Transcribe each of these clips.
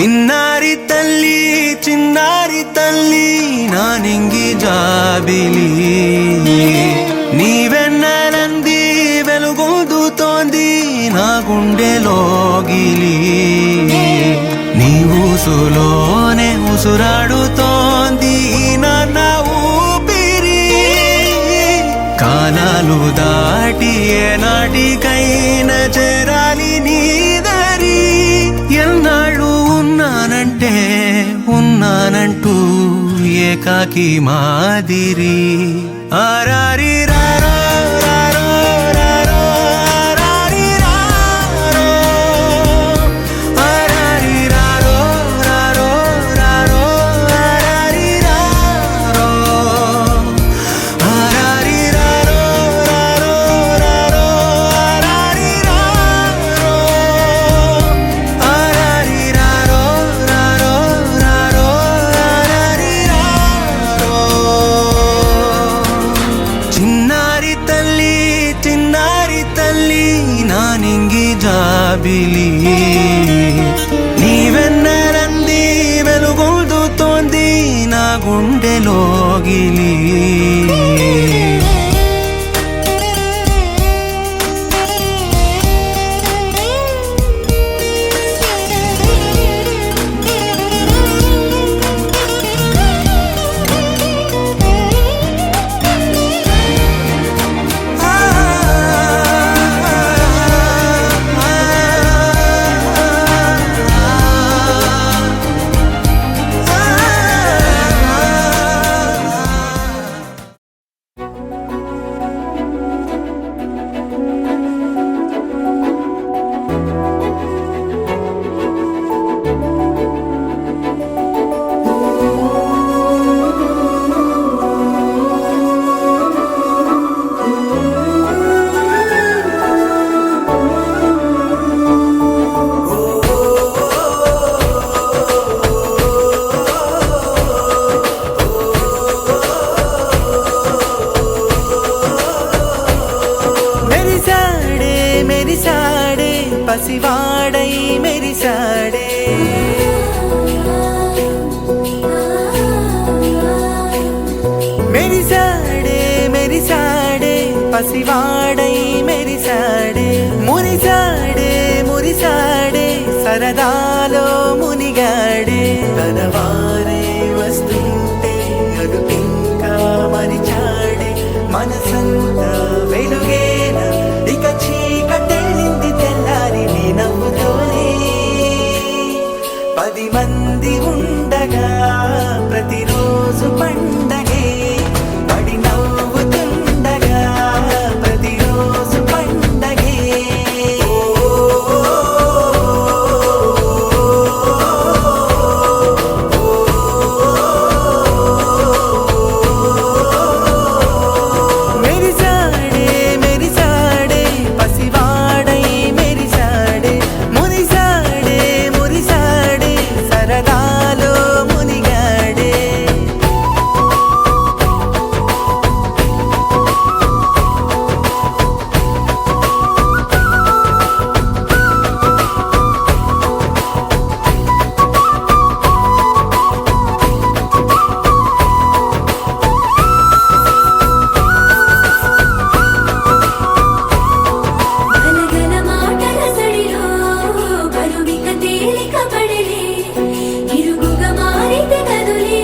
చిన్నారి తల్లి నా నింగి జాబిలి నీవెన్నెలంది వెలుగొందుతోంది నా గుండెలోగిలి నీ ఊసులోనే ఉసురాడుతోంది నాన్న ఊపిరి కాలాలు దాటి ఏనాటికైనా చేరాలి నీ దరి ఎన్నాళ్ళు ఉన్నానంటూ ఏకాకి మాదిరి ఆరారి రారో రారో రారో ఆరారి రారో ఆరారి రారో రారో రారో ఆరారి రారో ఆరారి రారో రారో రారో ఆరారి రారో ఆరారి రారో రారో రారో ఆరారి రారో చిన్నారి తల్లి నా నింగి జాబిలి నీవెన్నెలంది వెలుగొందుతోంది నా గుండెలోగిలి పసివాడై మెరిసాడే మెరిసాడే పసివాడై మెరిసాడే మురిసాడే సరదాలో మునిగాడే తనవారే వస్తుంటే అదుపింకా మరిచాడే మనసంతా వెలుగేనా ఇక చీకటెళ్ళింది తెల్లారి నీ నవ్వుతోనే 10 మంది ఉండగా ప్రతిరోజు పండగే పడి నవ్వుతుండగా ప్రతిరోజు పండగే మెరిసాడే పసివాడై మెరిసాడే మురిసాడే సరదాలో మునిగాడే గలగల మాటల సడిలో కరువిక తేలిక పడలే ఇరుగుగా మారితే కదులే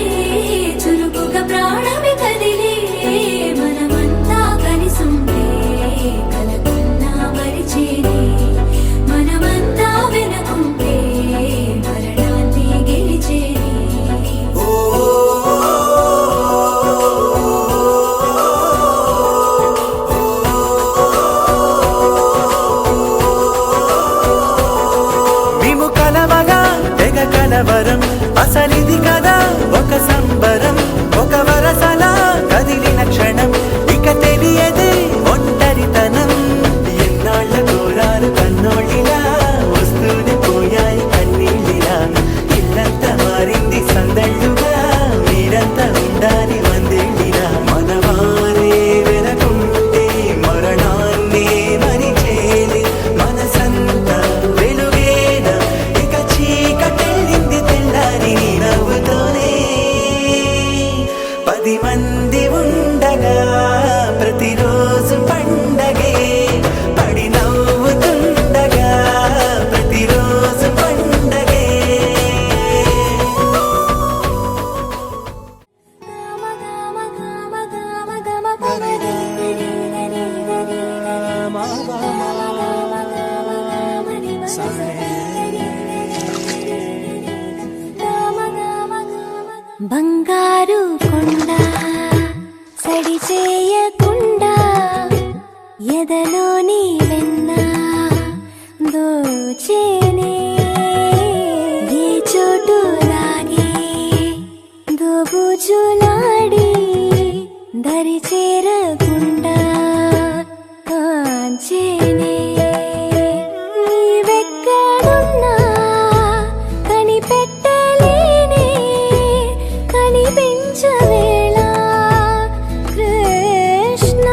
చురుకుగా ప్రాణమి కదిలే మనమంతా కలిసుంటే కలకున్నా మరిచేనే మనమంతా వెనకుంటే మరణాన్ని గెలిచేనే మేము కలవగా తెగ కలవరం అసలిది కదా ఒక సంబరం ఒక వరసలా కదిలిన క్షణం ఇక తెలియదే ఒంటరితనం ఎన్నాళ్ళ కోరారు కన్నోళ్ళిలా వస్తూనే పోయాయి కన్నీళ్ళిలా ఇల్లంతా మారింది సందళ్ళుగా మీరంతా ఉండాలి వందేళ్ళిలా మనవారే వెనకుంటే మరణాన్ని మరిచేది మనసంతా వెలుగేనా ఇక చీకటెళ్ళింది బంగారు కొండ సడి చేయకుండా ఎదలోని వెన్న దోచేనే ఏ చోటు లాగే దోబుజులాడి దరి చేరకుండా కాంచేనే నీవెక్కడున్నా కనిపెట్టలేనే కనిపించవేళ కృష్ణ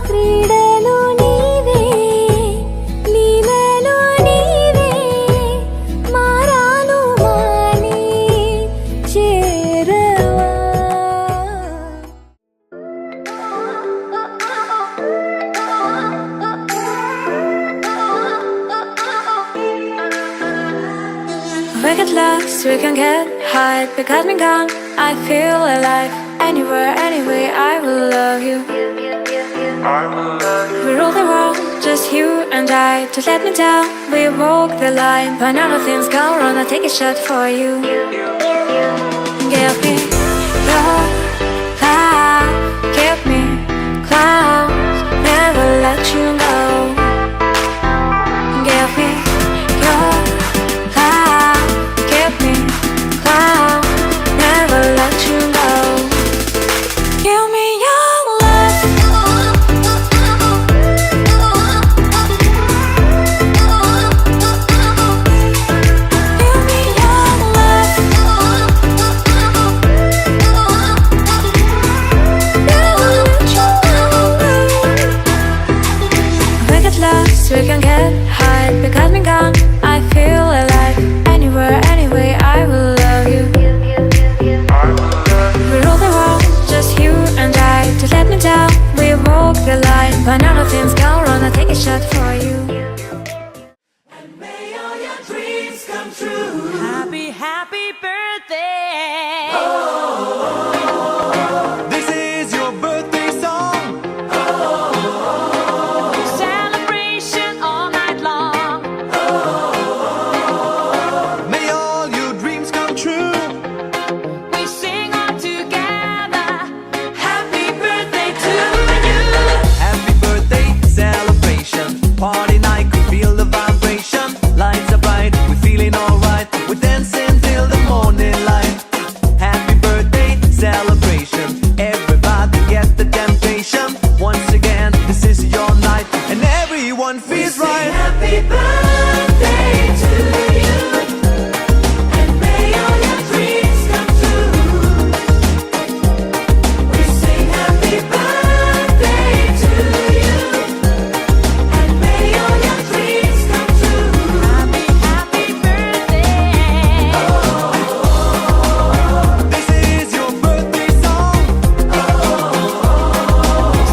క్రీడలు నీవే లీలలో నీవే మారాను మాని చేరవా We get lost, we can get high because me gone. I feel alive. Anywhere, anyway, I will love you. We rule the world, just you and I. Just let me down, we walk the line. When all the things go wrong, I take a shot for you. Give me your love, give me clouds, never let you go. Give me your love, give me clouds, never let you go. Give me your love. Give me your love. Never let you go. We get lost, we can get high because me gone. I feel alive. Anywhere, anyway, I will love you. We rule the world, just you and I. Just let me down, we walk the line. When all the things go wrong, I take a shot for you. May all your dreams come true. Happy, happy birthday! This is your birthday song. Celebration all night long. May all your dreams come true. We sing all together. Happy birthday to you. Happy birthday celebration. Party night, could feel the vibration. Lights are bright, we're feeling alright. We're dancing till the morning light. Happy birthday celebration. Everybody get the temptation. Once again, this is your night, and everyone feels right. Happy birthday to you, and may all your dreams come true. We sing happy birthday to you, and may all your dreams come true. Happy, happy birthday. This is your birthday song.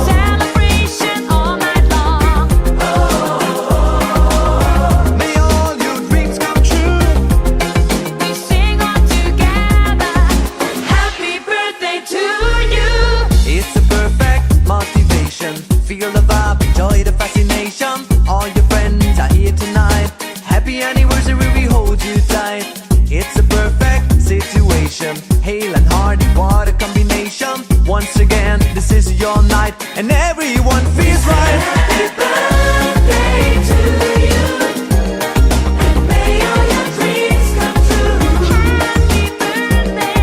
Celebration all night long. May all your dreams come true. We sing all together. Happy birthday to you. It's a perfect motivation. Feel the vibe, enjoy the fascination. All your friends are here tonight. Happy anniversary, we hold you tight. It's a perfect situation. Hale and Hardy, what a combination. Once again, this is your night, and everyone feels right. Happy birthday to you, and may all your dreams come true. Happy birthday.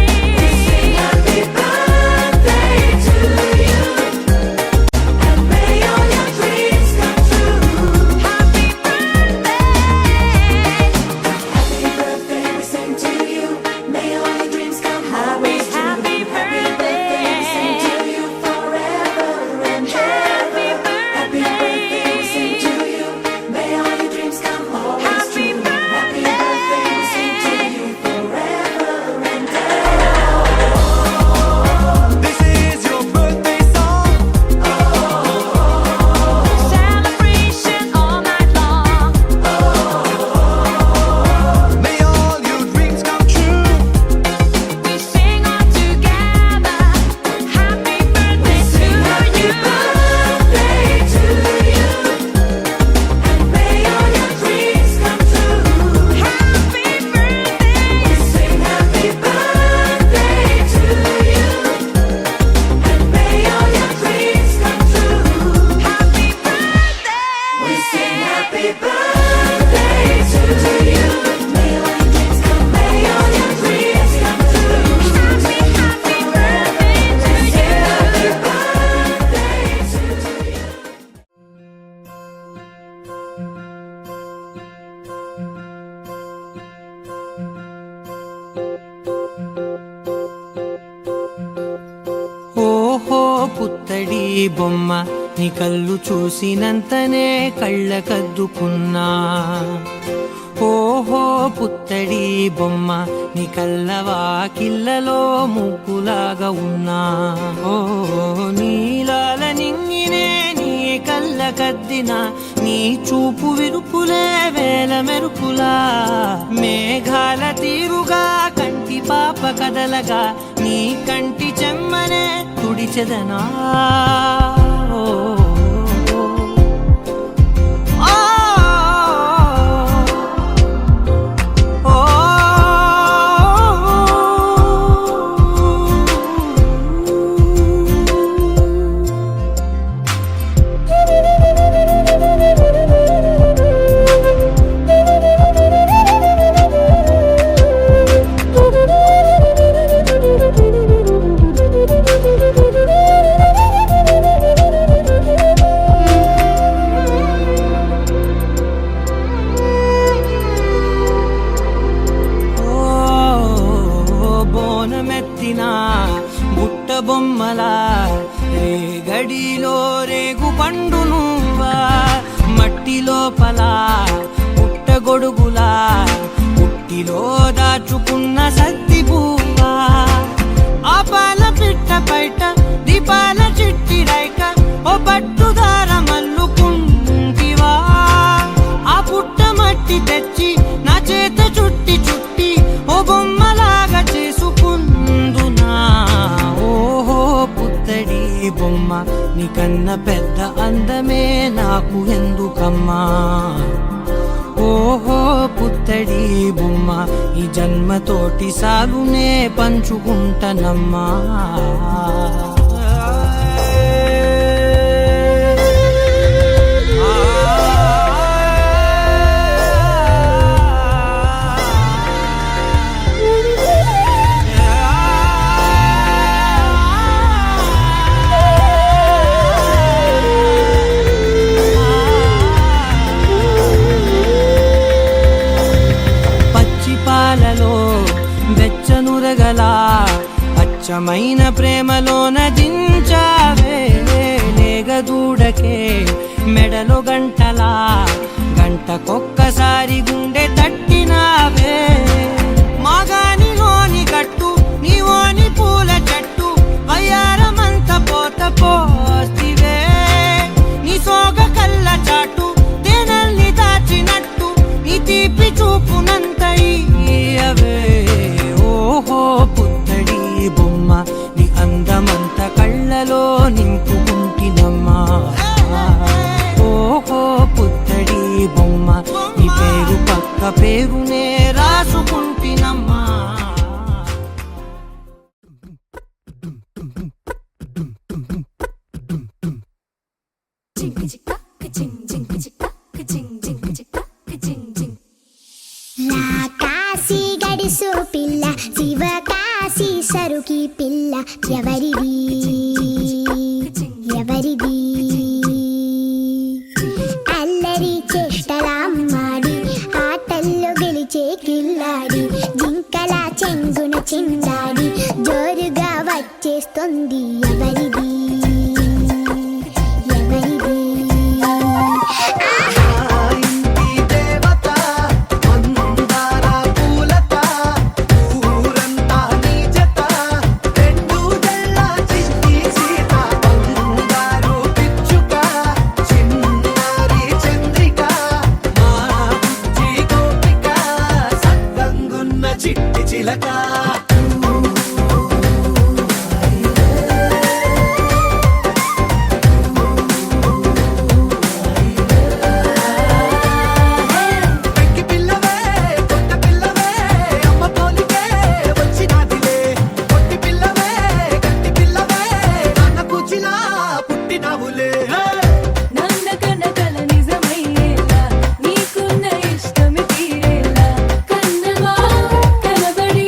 Happy birthday to you, and may all your dreams come true. Happy birthday. Happy birthday, we sing to you. May all your dreams come Happy, always true. happy birthday. We sing to you forever and ever. బొమ్మ నీ కళ్ళు చూసినంతనే కళ్ళకద్దుకున్నా ఓహో పుత్తడి బొమ్మ నీ కళ్ళవాకిళ్ళలో ముగ్గులాగా ఉన్నా ఓ నీలాల నింగినే నీ కళ్ళకద్దిన నీ చూపు విరుపులే వేల మెరుపులా మేఘాల తీరుగా కంటి పాప కదలగా నీ కంటి చెమ్మనే తుడిచెదనా ఓ బుట్ట బొమ్మలా రేగడిలో రేగు పండు నువ్వా మట్టి లోపల పుట్ట గొడుగులా పుట్టిలో దాచుకున్న సత్తి పువ్వా ఆ పాల పిట్ట బయట దీపాల చిట్టి రైక ఓ పట్టుదార మల్లుకుంటివా ఆ పుట్ట మట్టి తెచ్చి నా చేత చుట్టి చుట్టి ఓ బొమ్మలాగా చేసుకుందునా ఓహో పుత్తడి బొమ్మ నీకన్నా పెద్ద అందమే నాకు ఎందుకమ్మా ఓహో పుత్తడి బొమ్మ ఈ జన్మతోటి సాగునే పంచుకుంటనమ్మా వెచ్చనురగలా అచ్చమైన ప్రేమలోన దించావే లేగదూడకే మెడలో గంటలా గంటకొక్కసారి గుండె తట్టినావే మాగానిలోని గట్టు నీవోని పూల చెట్టు వయ్యారమంత పోత పోస్తివే నీ సోగ కళ్ళ చాటు తేనల్ని దాచినట్టు నీ తీపి చూపునంత ఇయ్యవే ఓహో పుత్తడి బొమ్మ నీ అందమంత కళ్ళలో నింపుకుంటినమ్మా ఓహో పుత్తడి బొమ్మ నీ పేరు పక్క పేరునే రాసుకుంటినమ్మా కాశీ గడిసు పిల్ల శివకాశీ సరుకి పిల్ల ఎవరిది ఎవరిది అల్లరి చేష్టలామ్మాడి ఆటల్లో గెలిచే కిల్లాడి జింకల చెంగున చిందాడి జోరుగా వచ్చేస్తుంది ఎవరిది ఎవరిది చిట్టి చిలక పెంకి పిల్లవే కొత్త పిల్లవే అమ్మ పోలికే వచ్చినాదిలే కొట్టి పిల్లవే గట్టి పిల్లవే నాన్న కూచిలా పుట్టినావులే నన్న కనకల నిజమయ్యేలా నీకున్న ఇష్టమి తీరేలా కన్నవా కనబడి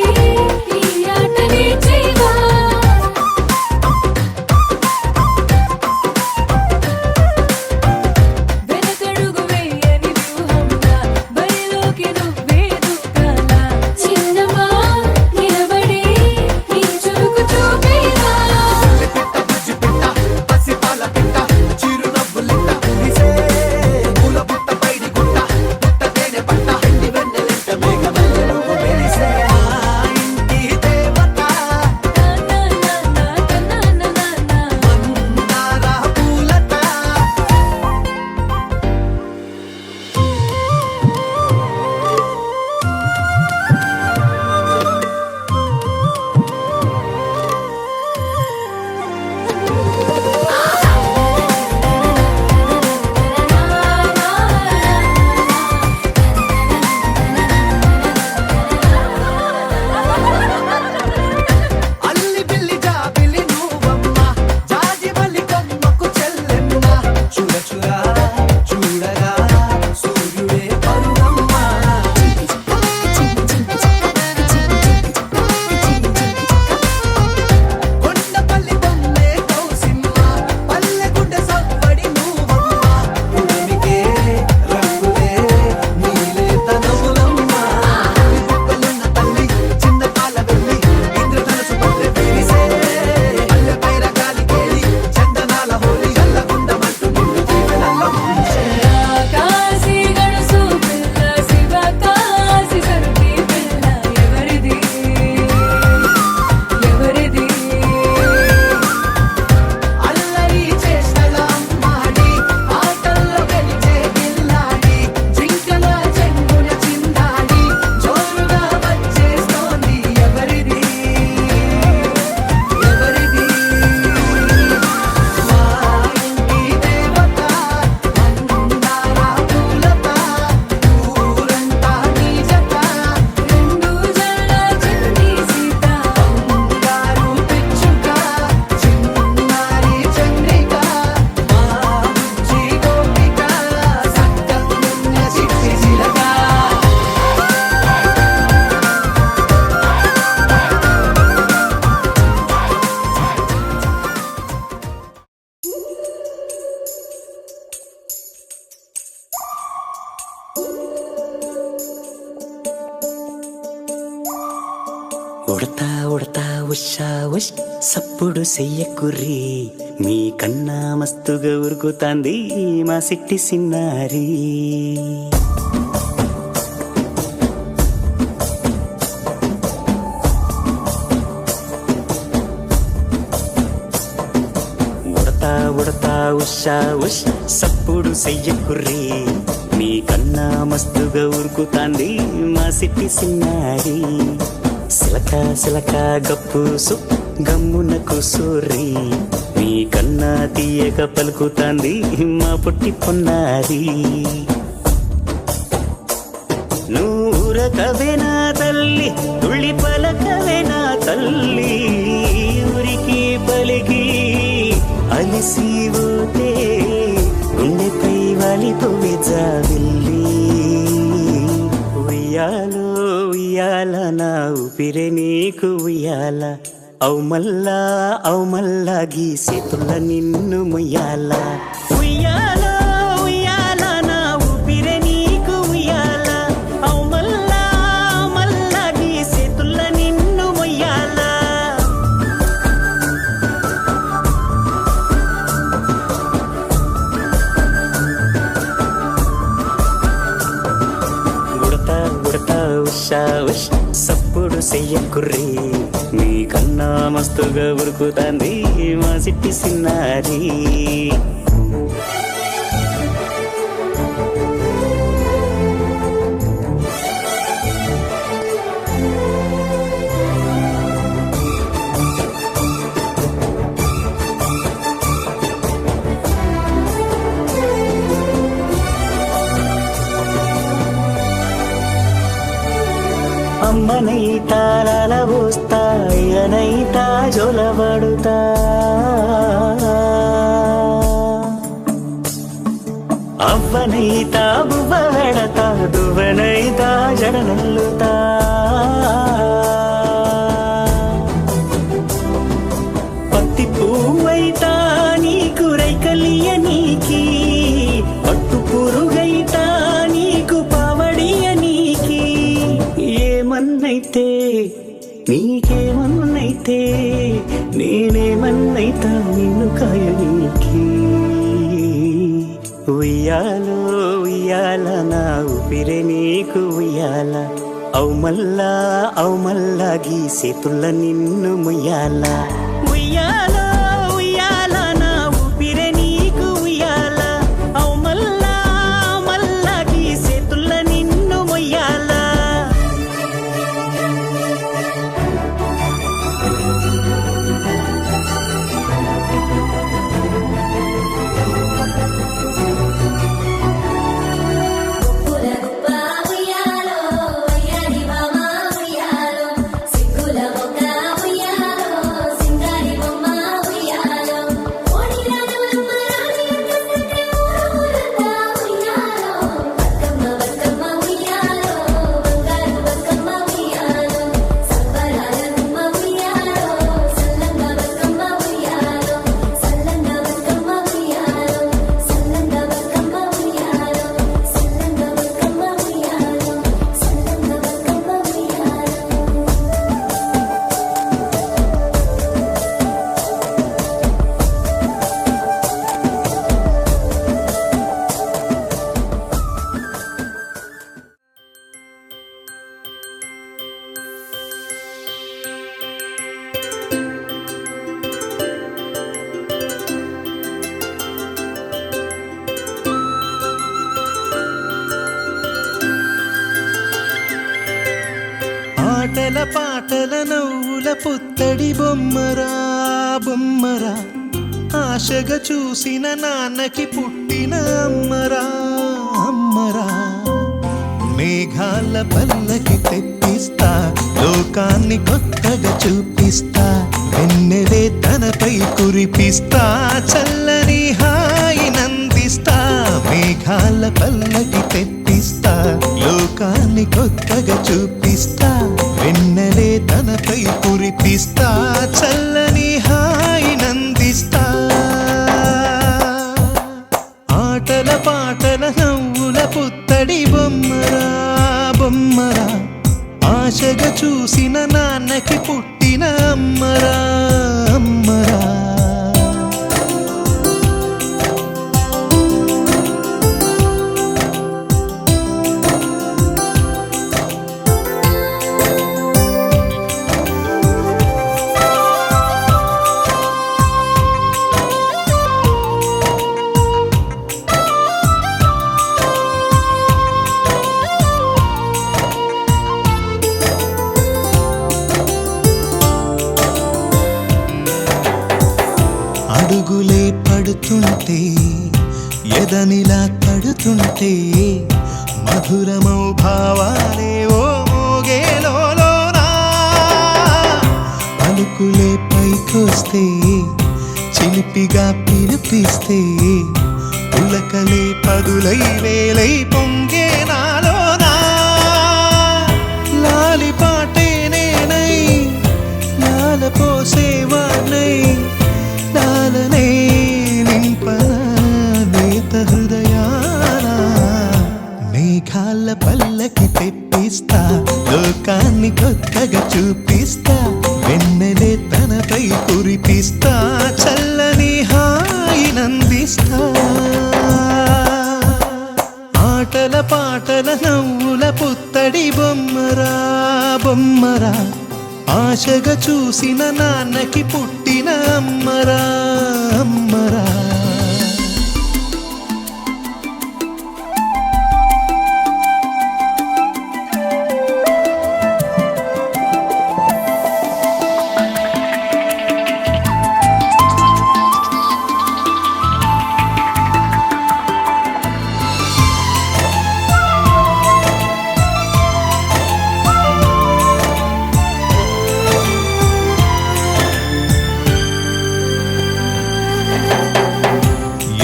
ఉడతా ఉడతా ఉషా ఉష్ సప్పుడు చెయ్యకుర్రి మీ కన్నా మస్తుగా ఉరుకుతాంది మా సిట్టి సిన్నారి ఉడతా ఉడతా ఉషా ఉష్ సప్పుడు చెయ్యకుర్రి మీ కన్నా మస్తుగా ఉరుకుతాంది మా సిట్టి సిన్నారి సిలక సిలక గప్పుసు గమ్మున కూసూరి నీ కన్నా తీయక పలుకుతాంది మా పుట్టి పొన్నారి నూరకవేనా తల్లి తుళ్ళి పలకవేనా తల్లి ఊరికి పలికి అలిసిపోతే గుండెపై వాలిపోవే జావిల్లి ఉయ్యాలో ఉయ్యాల నా ఊపిరే నీకు ఉయ్యాల అవు మల్లా గీసేతుల నిన్ను ముయ్యాల ఉయ్యాల ఉయ్యాల నా ఊపిరే నీకు ఉయ్యాల అవు మల్లా గీసేతుల నిన్ను ముయ్యాల ఉషా ఉష్ సప్పుడు చెయ్యకుర్రి మీ కన్నా మస్తుగా ఉరుకుతాంది మా సిట్టి సిన్నారి అమ్మనైతా లాలబోస్తా అయ్యనైతా జొలబడుతా అవ్వనైతా బువ్వ వెడతా దువ్వనైతా జడనల్లుతా పత్తి పువ్వైతా నీకు రైకలియ నీకి పట్టు పురుగైతా నీకు పావడియ నీకి ఏమన్నైతే నీకేమన్నైతే నేనేమన్నైతా నిన్ను కాయనీకి ఉయ్యాలో ఉయ్యాల నా ఊపిరే నీకు ఉయ్యాల అవు మల్లా గీసేతుల నిన్ను ముయ్యాల ఉయ్యాలో ఉయ్యాల నా ఊపిరే నీకు ఉయ్యాల అవు మల్లా గీసేతుల నిన్ను ముయ్యాల ఆటల పాటల నవ్వుల పుత్తడి బొమ్మరా బొమ్మరా ఆశగా చూసిన నాన్నకి పుట్టిన అమ్మరా అమ్మరా మేఘాల పల్లకి తెప్పిస్తా లోకాన్ని కొత్తగా చూపిస్తా వెన్నెలే తనపై కురిపిస్తా చల్లని హాయినందిస్తా మేఘాల పల్లకి తెప్పిస్తా లోకాన్ని కొత్తగా చూపిస్తా వెన్నెలే తనపై కురిపిస్తా చల్లని హాయినందిస్తా ఆటల పాటల నవ్వుల పుత్తడి బొమ్మరా బొమ్మరా ఆశగా చూసిన నాన్నకి పుట్టిన అమ్మరా అమ్మరా. అడుగులే పడుతుంటే ఎదనిలా తడుతుంటే మధురమౌ భావాలే ఓ మోగేలోనా. పలుకులే పైకొస్తే చిలిపిగా పిలిపిస్తే పులకలే పదులై వేలై పొంగే నాలోనా. లాలిపాటే నేనై లాల పోసేవాణ్ణై లాలనే నింపన నేత హృదయాన. మేఘాల పల్లకి తెప్పిస్తా లోకాన్ని కొత్తగా చూపిస్తా. వెన్నెలే తనపై కురిపిస్తా చల్లని హాయినందిస్తా. ఆటల పాటల నవ్వుల పుత్తడి బొమ్మరా బొమ్మరా. ఆశగా చూసిన నాన్నకి పుట్టిన అమ్మరా అమ్మరా.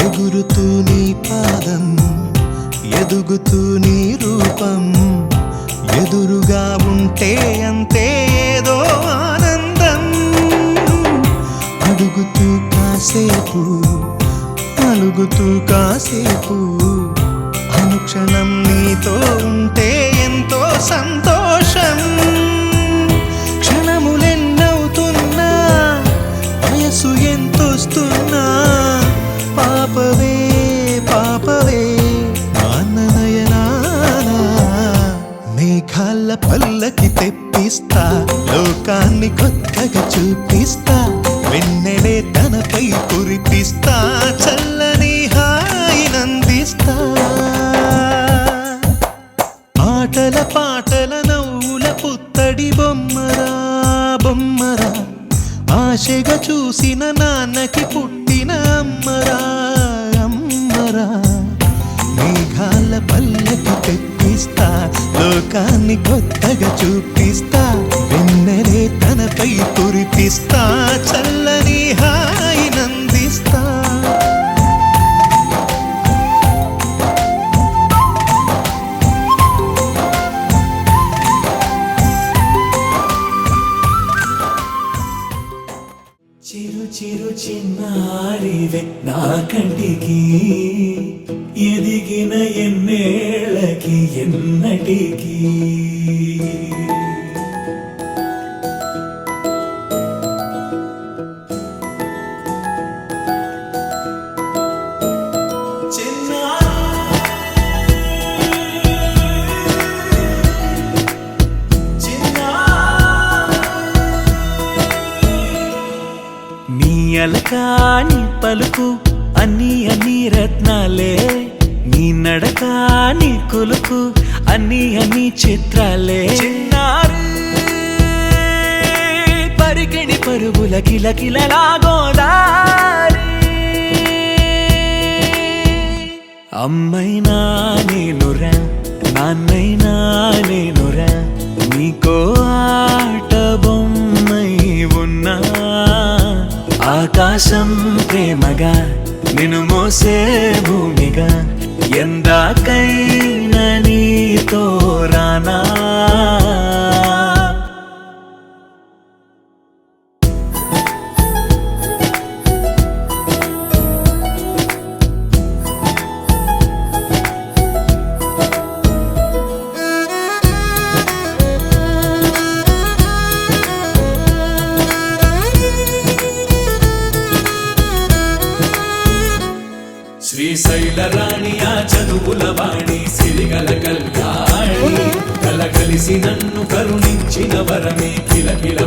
ఎగురుతూ నీ పాదం ఎదుగుతూ నీ రూపం ఎదురుగా ఉంటే అంతే ఏదో ఆనందం. అడుగుతూ కాసేపు అలుగుతూ కాసేపు అనుక్షణం నీతో ఉంటే ఎంతో సంతోషం. క్షణములెన్నవుతున్నా వయసు ఎంతొస్తున్నా పాపవే పాపవే నాన్ననయనానా. మేఘాల పల్లకి తెప్పిస్తా లోకాన్ని కొత్తగా చూపిస్తా. వెన్నెలే తనపై కురిపిస్తా చల్లని హాయినందిస్తా. ఆటల పాటల నవ్వుల పుత్తడి బొమ్మరా బొమ్మరా. ఆశగా చూసిన నాన్నకి పుట్టిన అమ్మరా అమ్మరా. మేఘాల పల్లకి తెప్పిస్తా లోకాన్ని కొత్తగా చూపిస్తా. వెన్నెలే తనపై కురిపిస్తా చల్లని హాయినందిస్తా. చిరు చిరు చిన్నారివే నా కంటికి ఎదిగిన ఎన్నేళ్ళకి ఎన్నటికి. నీ అలకా నీ పలుకు అన్ని అన్ని రత్నాలే. నీ నడక నీ కొలుకు అన్ని అన్ని చిత్రాలే. చిన్నారు పరికిణి పరుగుల కిలకిలలా గోదారి. అమ్మైనా నేనురా నాన్నైనా నేనురా. నీకో ఆట బొమ్మై ఉన్నా. ఆకాశం ప్రేమగా నిన్ను మోసే భూమిగా ఎందాకైనా నీతో రానా. శ్రీశైల రాణి ఆ చదువుల వాణి సిరిగల కళ్యాణి కలగలిసి నన్ను కరుణించిన వరమే కిలకిల